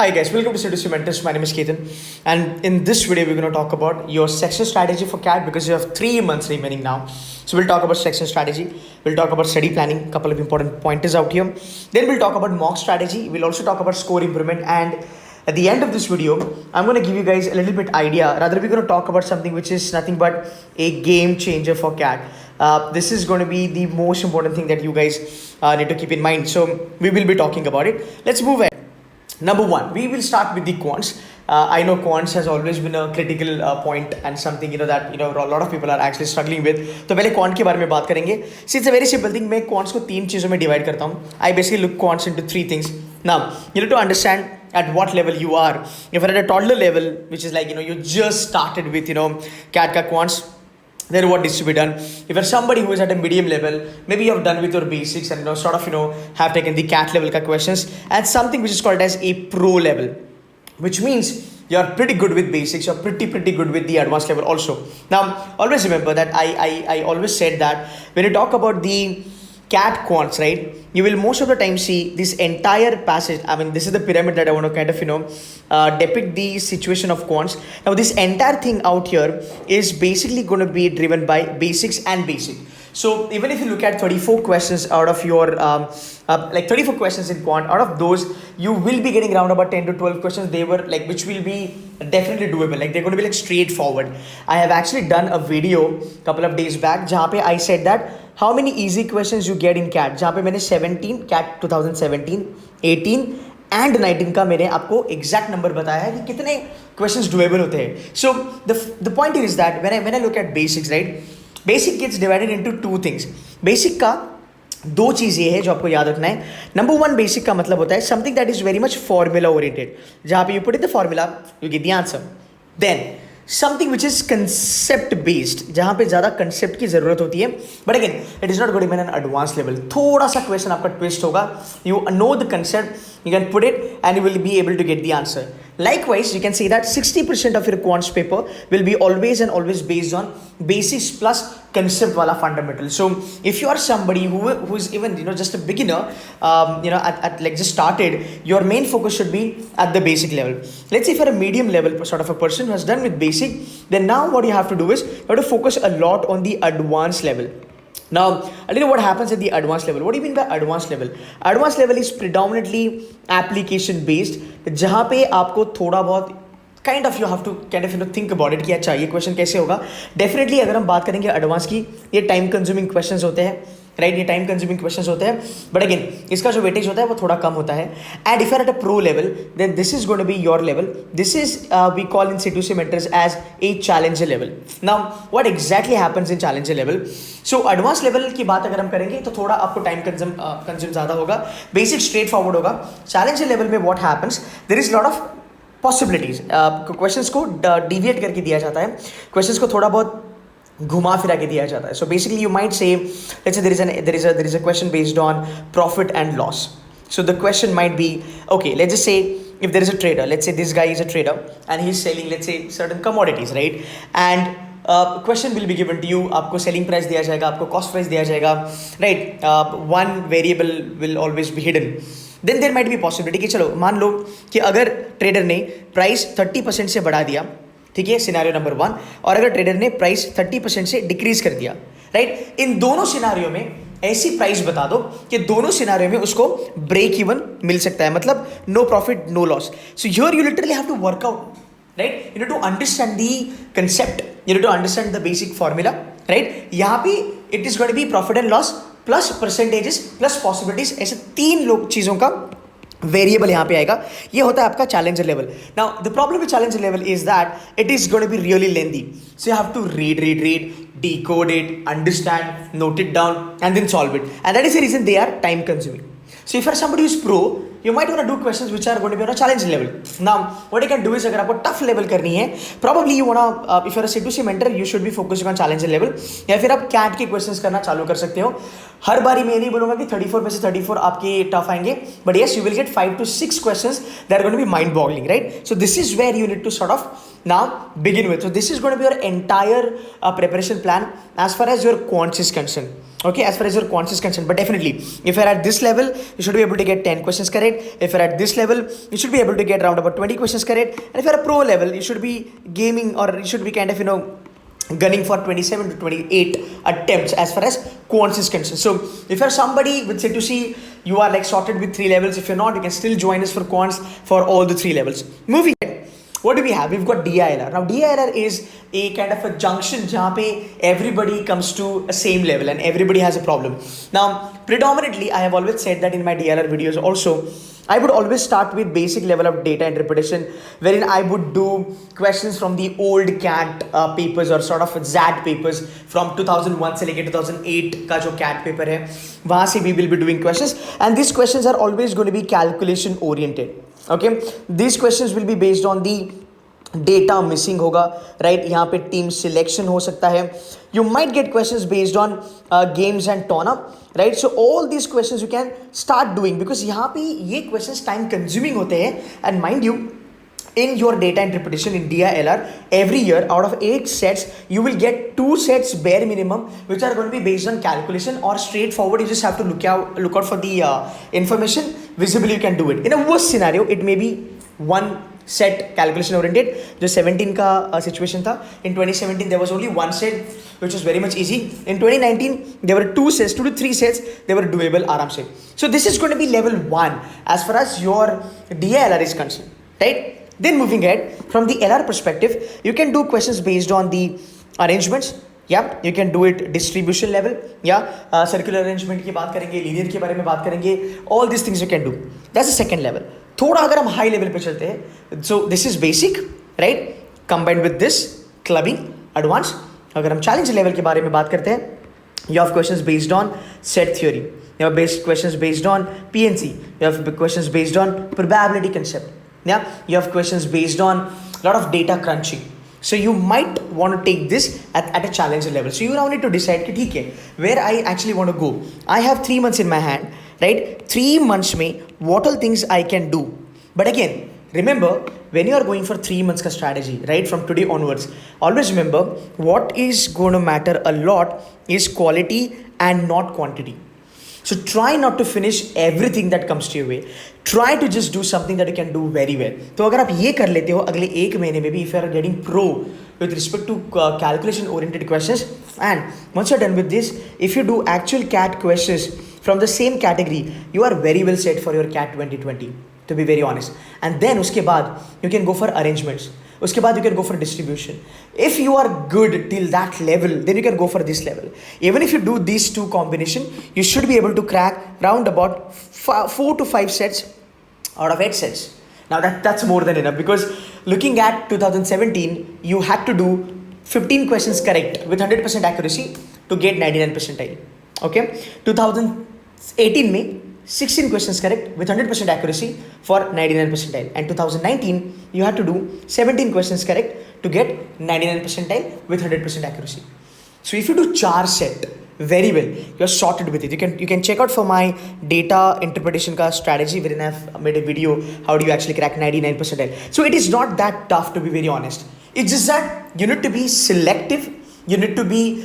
Hi guys, welcome to C2C Mentors. My name is Ketan, and in this video we're going to talk about your section strategy for CAT because you have 3 months remaining now. So we'll talk about section strategy, we'll talk about study planning, couple of important pointers out here. Then we'll talk about mock strategy, we'll also talk about score improvement, and at the end of this video, I'm going to give you guys a little bit idea. Rather, we're going to talk about something which is nothing but a game changer for CAT. This is going to be the most important thing that you guys need to keep in mind. So we will be talking about it. Let's move ahead. Number one, we will start with the quants. I know quants has always been a critical point and something that a lot of people are actually struggling with. तो पहले quant के बारे में बात करेंगे. See, it's a very simple thing. मैं quants को 3 चीज़ों में divide करता हूँ. I basically look quants into 3 things. Now, you need to understand at what level you are. If you're at a toddler level, which is like you just started with CAT का quants, then what needs to be done? If you're somebody who is at a medium level, maybe you have done with your basics and have taken the CAT level ka questions, and something which is called as a pro level, which means you're pretty good with basics, you're pretty good with the advanced level also. Now, always remember that I always said that when you talk about the CAT quants, right, you will most of the time see this entire passage. I mean, this is the pyramid that I want to kind of depict the situation of quants. Now this entire thing out here is basically going to be driven by basics and basic. So even if you look at 34 questions out of your 34 questions in quant, out of those you will be getting around about 10 to 12 questions. They were which will be definitely doable. They're going to be straightforward. I have actually done a video couple of days back जहाँ पे I said that how many easy questions you get in CAT, जहाँ पे मैंने 17 CAT 2017, 18 and 19 का मैंने आपको exact number बताया है कि कितने क्वेश्चंस डुएबल होते हैं. So the point is that when I look at basics, right, basic gates divided into 2 things. Basic का 2 चीज़ ये है जो आपको याद रखना है. नंबर 1, बेसिक का मतलब होता है something that is very much formula oriented, जहाँ पे you put in the formula you get the answer. Then something which is concept based, जहाँ पे ज़्यादा कंसेप्ट की ज़रूरत होती है. But again it is not going to be an advance level. थोड़ा सा क्वेश्चन आपका ट्विस्ट होगा. You know the concept, you can put it and you will be able to get the answer. Likewise, you can say that 60% of your quants paper will be always and always based on basics plus concept wala fundamental. So if you are somebody who is even just a beginner, at just started, your main focus should be at the basic level. Let's say if you're a medium level sort of a person who has done with basic, then now what you have to do is you have to focus a lot on the advanced level. Now, I'll tell you what happens at the advanced level. What do you mean by advanced level? Advanced level is predominantly application based, जहाँ पे आपको थोड़ा बहुत kind of you have to kind of think about it कि अच्छा ये question कैसे होगा. Definitely अगर हम बात करेंगे advanced की, ये time consuming questions होते हैं, राइट, ये टाइम कंज्यूमिंग क्वेश्चंस होते हैं. बट अगेन इसका जो वेटेज होता है वो थोड़ा कम होता है. And if you are at a pro level, then this is going to be your level. This is we call in C2C mentors as a challenger level. Now what exactly happens in challenger level? So advance level की बात अगर हम करेंगे तो थोड़ा आपको time consume ज़्यादा होगा. बेसिक स्ट्रेट फॉरवर्ड होगा. चैलेंजर लेवल में what happens, there is lot of possibilities. Questions को डिविएट करके दिया जाता है, क्वेश्चंस को थोड़ा बहुत घुमा फिरा के दिया जाता है. So basically you might say let's say there is a question based on profit and loss. So the question might be, okay, let's just say if there is a trader, let's say this guy is a trader and he's selling, let's say, certain commodities, right? And question will be given to you. आपको selling price दिया जाएगा, आपको cost price दिया जाएगा, right? One variable will always be hidden. Then there might be possibility कि चलो मान लो कि अगर ट्रेडर ने प्राइस 30% से बढ़ा दिया, ठीक है, सिनारियो नंबर 1, और अगर ट्रेडर ने प्राइस 30% से डिक्रीज कर दिया, राइट, इन दोनों सिनारियो में ऐसी प्राइस बता दो कि दोनों सिनारियो में उसको ब्रेक इवन मिल सकता है, मतलब no profit no loss. So here you literally have to work out, right, you need to understand the concept, you need to understand the basic formula, right. यहाँ पे it is going to be profit and loss plus percentages plus possibilities, ऐसे 3 चीज़ों का variable यहाँ पे आएगा. ये होता है आपका challenger level. Now the problem with challenger level is that it is going to be really lengthy. So you have to read, decode it, understand, note it down, and then solve it. And that is the reason they are time consuming. So if you are somebody who is pro, you might want to do questions which are going to be on a challenge level. Now what you can do is अगर आपको tough level करनी है, probably you wanna if you are a C2C mentor, you should be focusing on challenger level. या फिर आप CAT के questions करना चालू कर सकते हो. हर बारी मैं नहीं बोलूँगा कि 34 में से 34 आपके टफ आएंगे, but yes, you will get 5 to 6 questions that are going to be mind boggling, right? So this is where you need to sort of now begin with. So this is going to be your entire preparation plan as far as your quants is concerned. Okay, as far as your quants is concerned. But definitely, if you're at this level, you should be able to get 10 questions correct. If you're at this level, you should be able to get around about 20 questions correct. And if you're a pro level, you should be gaming, or you should be kind of, gunning for 27 to 28 attempts as far as quants is concerned. So if you're somebody with C2C, you are like sorted with 3 levels. If you're not, you can still join us for quants for all the 3 levels. Moving ahead, what do we have? We've got DILR. Now DILR is a kind of a junction where everybody comes to a same level and everybody has a problem. Now predominantly, I have always said that in my DILR videos also, I would always start with basic level of data interpretation, wherein I would do questions from the old CAT papers or sort of ZAT papers from 2001 से लेके 2008 का जो CAT paper है, वहाँ से we will be doing questions, and these questions are always going to be calculation oriented. Okay, these questions will be based on the data missing होगा, right? यहाँ पे team selection हो सकता है. You might get questions based on games and turn-up, right? So all these questions you can start doing, because यहाँ पे ये questions time consuming होते हैं, and mind you, in your data interpretation in DILR, every year out of 8 sets, you will get 2 sets bare minimum, which are going to be based on calculation or straightforward. You just have to look out for the information. Visibly you can do it. In a worst scenario, it may be one set calculation oriented. जो 17 का situation था. In 2017 there was only one set, which was very much easy. In 2019 there were 2 sets, 2 to 3 sets. They were doable आराम से. So this is going to be level 1 as far as your DILR is concerned, right? Then moving ahead, from the LR perspective, you can do questions based on the arrangements. Yeah, you can do it distribution level. Yeah, circular arrangement की बात करेंगे, linear के बारे में बात करेंगे. All these things you can do. That's the second level. थोड़ा अगर हम high level पे चलते हैं, so this is basic, right? Combined with this clubbing, advanced. अगर हम challenge level के बारे में बात करते हैं, you have questions based on set theory. You have questions based on PNC. You have questions based on probability concept. Yeah, you have questions based on a lot of data crunching. So you might want to take this at a challenger level. So you now need to decide कि ठीक है, where I actually want to go. I have 3 months in my hand, right? 3 months में what all things I can do. But again, remember, when you are going for 3 months ka strategy, right, from today onwards, always remember what is going to matter a lot is quality and not quantity. So try not to finish everything that comes to your way. Try to just do something that you can do very well. तो अगर आप ये कर लेते हो अगले 1 महीने में भी, if you are getting pro with respect to calculation oriented questions, and once you're done with this, if you do actual CAT questions from the same category, you are very well set for your CAT 2020, to be very honest. And then उसके बाद you can go for arrangements. उसके बाद you can go for distribution. If you are good till that level, then you can go for this level. Even if you do these 2 combination, you should be able to crack round about 4 to 5 sets out of 8 sets. Now that's more than enough, because looking at 2017, you had to do 15 questions correct with 100% accuracy to get 99 percentile. Okay, 2018 में 16 questions correct with 100% accuracy for 99 percentile, and 2019 you had to do 17 questions correct to get 99 percentile with 100% accuracy. So if you do 4 set very well, you're sorted with it. You can check out for my data interpretation ka strategy, wherein I've made a video how do you actually crack 99 percentile. So it is not that tough, to be very honest. It's just that you need to be selective. You need to be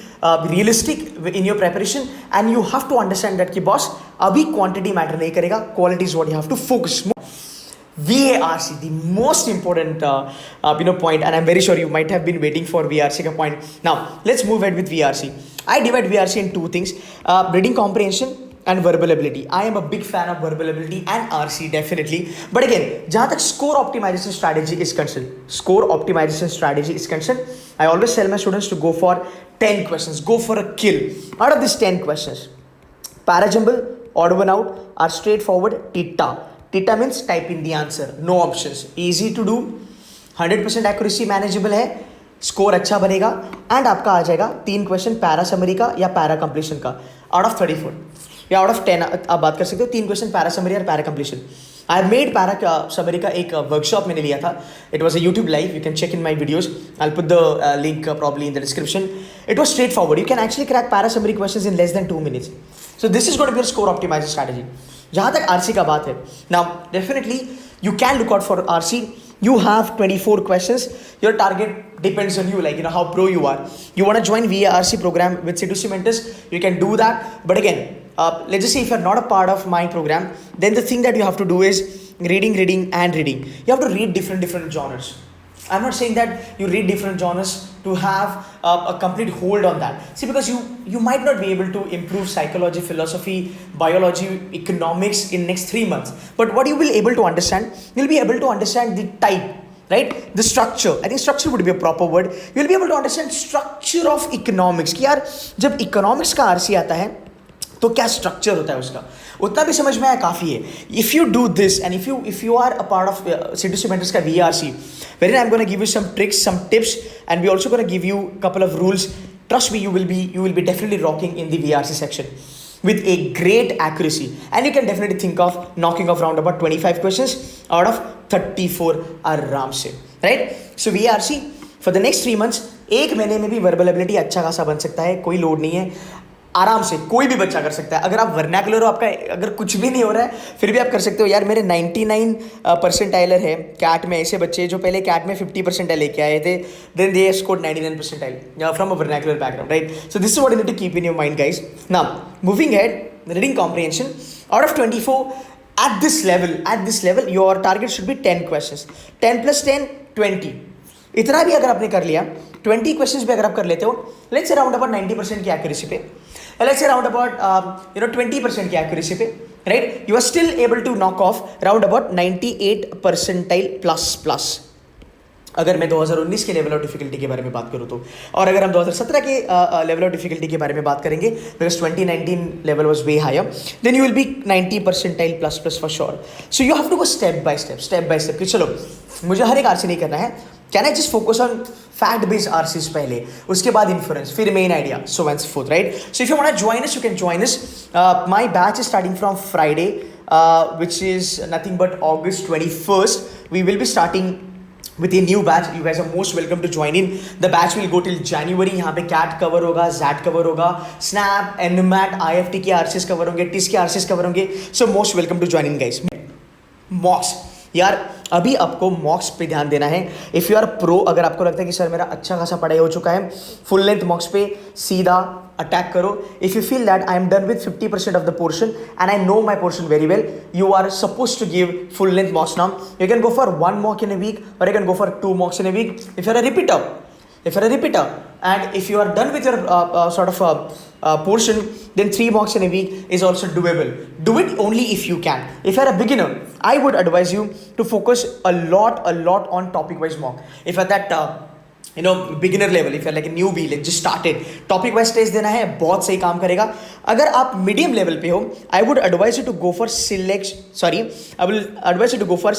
realistic in your preparation, and you have to understand that कि boss, अभी quantity matter नहीं करेगा, quality is what you have to focus more. VARC, the most important point, and I'm very sure you might have been waiting for VARC ka point. Now let's move ahead with VARC. I divide VARC in 2 things: reading comprehension and verbal ability. I am a big fan of verbal ability and RC definitely. But again, जहाँ तक score optimization strategy is concerned, I always tell my students to go for 10 questions. Go for a kill. Out of these 10 questions, parajumble, odd one out, are straightforward. Tita means type in the answer. No options. Easy to do. 100% accuracy manageable है. Score अच्छा बनेगा, and आपका आ जाएगा 3 question para summary का या para completion का out of 34 या out of 10 आप बात कर सकते हो. 3 क्वेश्चन पैरा समरी और para completion. I have made para summary का एक वर्कशॉप मैंने लिया था. It was a YouTube live. You can check in my videos. I will put the link probably in the description. It was straightforward. You can actually crack para summary questions in less than 2 minutes. So this is going to be your score optimisation strategy. जहाँ तक RC का बात है, now definitely you can look out for RC. You have 24 questions. Your target depends on you, like how pro you are. You want to join VARC program with C2C mentors, you can do that. But again, let's just say if you're not a part of my program, then the thing that you have to do is reading. You have to read different genres. I'm not saying that you read different genres to have a complete hold on that. See, because you might not be able to improve psychology, philosophy, biology, economics in next 3 months. But what you will able to understand, you'll be able to understand the type, right? The structure. I think structure would be a proper word. You'll be able to understand structure of economics. कि यार जब economics का RC आता है तो क्या structure होता है उसका, उतना भी समझ में आया काफ़ी है. If you do this and if you are a part of C2C mentors का VRC, wherein I'm going to give you some tricks, some tips, and we also going to give you a couple of rules. Trust me, you will be definitely rocking in the VRC section with a great accuracy, and you can definitely think of knocking off around about 25 questions out of 34 आराम से, right? So VRC for the next 3 months, एक महीने में भी verbal ability अच्छा खासा बन सकता है, कोई लोड नहीं है, आराम से कोई भी बच्चा कर सकता है. अगर आप वर्नाकुलर हो, आपका अगर कुछ भी नहीं हो रहा है, फिर भी आप कर सकते हो. यार मेरे 99 परसेंटाइलर है कैट में, ऐसे बच्चे जो पहले कैट में 50 परसेंटाइल लेके आए थे, then they scored 99 percentile from a vernacular background, right? So this is what you need to keep in your mind guys. Now moving head, reading comprehension out of 24 at this level your target should be 10 questions. 10 plus 10 20. इतना भी अगर आपने कर लिया, 20 questions भी अगर आप कर लेते हो, लेट्स से अराउंड अबाउट 90% की एक्यूरेसी पे, लेट्स से अराउंड अबाउट 20% की एक्यूरेसी पे, right? You are still able to knock off around about 98 percentile plus. अगर मैं 2019 के लेवल ऑफ डिफिकल्टी के बारे में बात करूँ तो, और अगर हम 2017 के लेवल ऑफ डिफिकल्टी के बारे में बात करेंगे, because 2019 level was way higher, then you will be 90 percentile plus for sure. So you have to go step by step कि चलो मुझे हर एक आरसी नहीं करना है, can I just focus on fact based RCs पहले, उसके बाद इन्फ्लुएंस, फिर main idea, so and so forth, right? So if you want to join us, you can join us. My batch is starting from Friday, which is nothing but August 21st. We will be starting with a new batch. You guys are most welcome to join in. The batch will go till January. यहाँ पे CAT cover होगा, ZAT cover होगा, SNAP, NMAT, IFT के RCs cover होंगे, TIS के RCs cover होंगे. So most welcome to join in guys. Mocks, यार अभी आपको मॉक्स पे ध्यान देना है. इफ़ यू आर प्रो, अगर आपको लगता है कि सर मेरा अच्छा खासा पढ़ाई हो चुका है, फुल लेंथ मॉक्स पे सीधा अटैक करो. If you feel that I am done with 50% of the portion and I know my portion very well, you are suppose to give full length mocks now. You can go for 1 mock in a week, or you can go for 2 mocks in a week. If you're a repeater and if you are done with your sort of portion, then 3 mocks in a week is also doable. Do it only if you can. If you're a beginner, I would advise you to focus a lot on topic wise mock. If at that beginner level, if you're like a newbie, like just started, topic wise test देना है, बहुत सही काम करेगा. अगर आप medium level पे हो, I would advise you to go for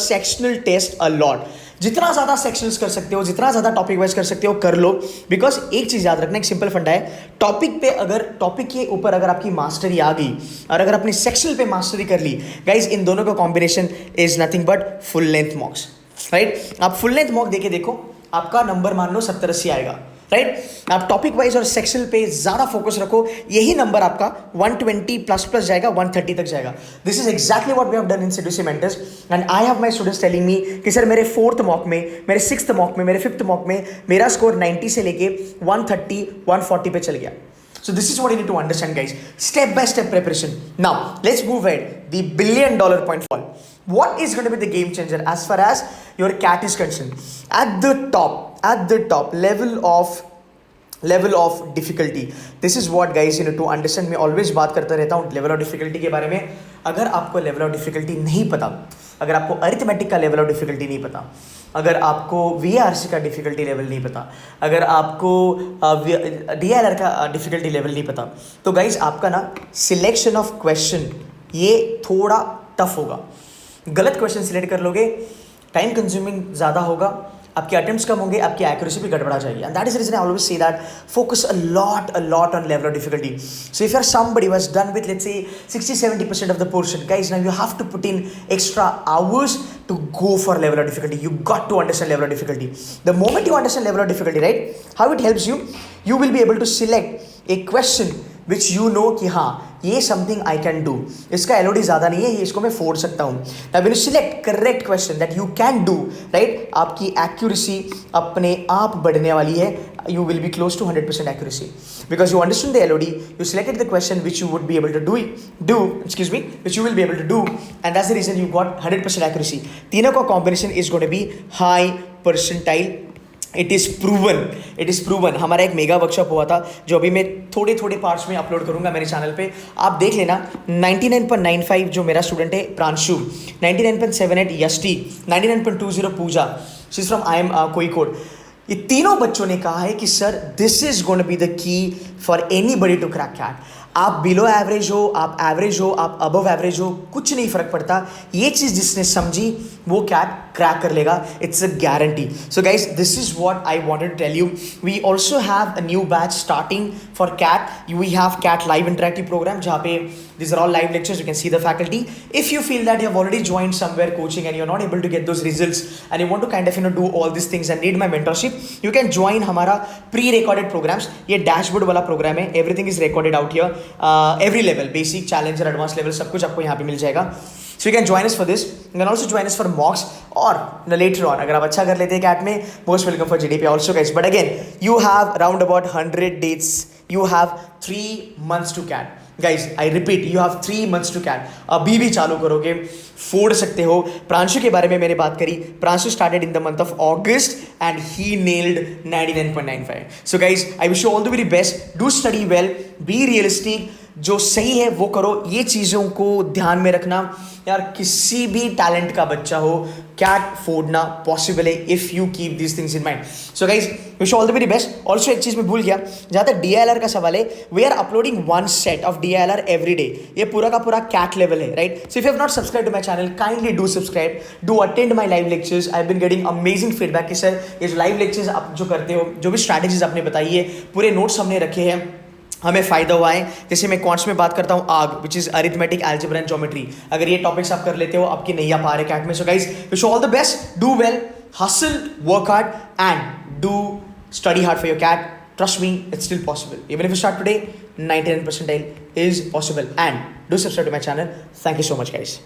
sectional test a lot. जितना ज़्यादा सेक्शंस कर सकते हो, जितना ज़्यादा टॉपिक वाइज कर सकते हो, कर लो. बिकॉज एक चीज़ याद रखना, एक सिंपल फंडा है, टॉपिक के ऊपर अगर आपकी मास्टरी आ गई और अगर आपने सेक्शनल पे मास्टरी कर ली, गाइज इन दोनों का combination is nothing but full length मॉक्स, right? आप फुल लेंथ मॉक देके देखो, आपका नंबर मान लो 70-80 आएगा, राइट? आप टॉपिक वाइज और सेक्शनल पे ज़्यादा फोकस रखो, यही नंबर आपका 120 प्लस जाएगा, 130 तक जाएगा. This is exactly what we have done in C2C mentors and I have my students telling me कि सर मेरे 4th मॉक में, मेरे 6th मॉक में, मेरे 5th मॉक में मेरा स्कोर 90 से लेके 130, 140 पे चल गया. So this is what you need to understand guys, step by step preparation. Now let's move ahead, the $1 billion point fall. What is going to be the game changer as far as your CAT is concerned? At the top level of difficulty, this is what guys you need to understand. मैं always बात करता रहता हूँ level of difficulty के बारे में. अगर आपको level of difficulty नहीं पता, अगर आपको arithmetic का level of difficulty नहीं पता, अगर आपको VARC का डिफ़िकल्टी लेवल नहीं पता, अगर आपको DILR का डिफ़िकल्टी लेवल नहीं पता, तो गाइज आपका ना सिलेक्शन ऑफ क्वेश्चन ये थोड़ा टफ होगा. गलत क्वेश्चन सिलेक्ट कर लोगे, टाइम कंज्यूमिंग ज़्यादा होगा, आपके अटेम्प्ट्स कम होंगे, आपकी एक्यूरेसी भी गड़बड़ा जाएगी. And that is reason I always say that focus a lot on level of difficulty. So if you are somebody who has done with let's say 60-70% of the portion, guys now you have to put in extra hours to go for level of difficulty. You got to understand level of difficulty. The moment you understand level of difficulty, right, how it helps you, you will be able to select a question which you know कि हाँ ये something I can do, इसका Elodie ज़्यादा नहीं है, ये इसको मैं फोड़ सकता हूँ. तब you select correct question that you can do, right, आपकी एक्यूरेसी अपने आप बढ़ने वाली है. You will be close to 100% accuracy because you understood the LOD, you selected the question which you would be able to which you will be able to do, and that's the reason you got 100% accuracy. तीनों का combination is going to be high percentile. It is proven. हमारा एक mega workshop हुआ था जो अभी मैं थोड़े पार्ट्स में अपलोड करूंगा मेरे चैनल पे, आप देख लेना. 99.95 जो मेरा स्टूडेंट है Pranshu, 99.78 Yashti, 99.20 Pooja, she is from IIM Kozhikode. ये तीनों बच्चों ने कहा है कि sir this is going to be the key for anybody to crack CAT. आप बिलो एवरेज हो, आप एवरेज हो, आप अबव एवरेज हो, कुछ नहीं फर्क पड़ता. ये चीज़ जिसने समझी वो कैट क्रैक कर लेगा. It's a guarantee. So guys this is what I wanted to tell you. We also have a new batch starting for CAT. We have CAT live interactive programme जहाँ पे these are all live lectures. You can see the faculty. If you feel that you have already joined somewhere coaching and you're not able to get those results and you want to kind of do all these things and need my mentorship, you can join हमारा pre-recorded programs. ये dashboard वाला program है. Everything is recorded out here. Every level, basic, challenger, advanced level, सब कुछ आपको यहाँ पे मिल जाएगा. So you can join us for this. You can also join us for mocks or later on अगर आप अच्छा कर लेते हैं कैट में, most welcome for GDP also guys. But again, you have around about 100 dates. You have 3 months to CAT. Guys, I repeat, you have 3 months to CAT. अभी भी चालू करोगे, फोड़ सकते हो. प्रांशु के बारे में मैंने बात करी. Pranshu started in the month of August and he nailed 99.95. So guys, I wish you all the very best. Do study well, be realistic. जो सही है वो करो. ये चीज़ों को ध्यान में रखना यार. किसी भी टैलेंट का बच्चा हो, कैट फोड़ना पॉसिबल है if you keep this things in mind. So guys wish all the very best. Also एक चीज़ मैं भूल गया, जहाँ तक DILR का सवाल है, we are uploading 1 set of DILR every day. ये पूरा का पूरा कैट लेवल है, right. So if you have not subscribe to my channel, kindly do subscribe, do attend my live lectures. I have been getting amazing feedback कि sir ये जो live lectures आप जो करते हो, जो भी स्ट्रैटेजीज आपने बताई है, पूरे नोट्स हमने रखे हैं, हमें फ़ायदा हुआ है. जैसे मैं क्वांट्स में बात करता हूँ आग, which is arithmetic, algebra and geometry. अगर ये टॉपिक्स आप कर लेते हो, आपकी नैया पार है कैट में. So guys wish all the best. Do well, hustle, work hard and do study hard for your CAT. Trust me, it's still possible. Even if you start today, 99% is possible. And do subscribe to my channel. Thank you so much, guys.